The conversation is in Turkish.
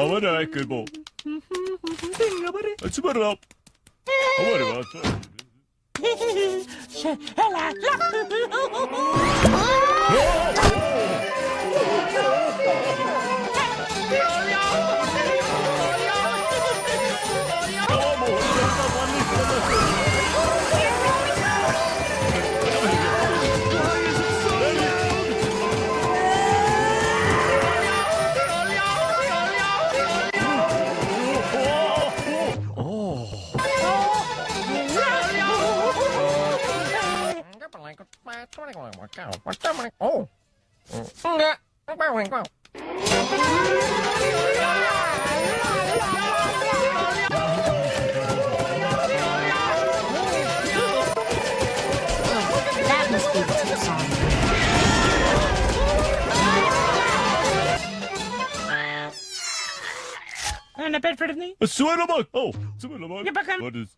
ಅವನಾಯ್ಕಲ್ಬೋ ಬರ್ರ ಅವರಿ Oh. Enggak. That must be the tip song. Ano Bedford ni? Suwela bak. Oh, suwela bak. Ya bakın. What is?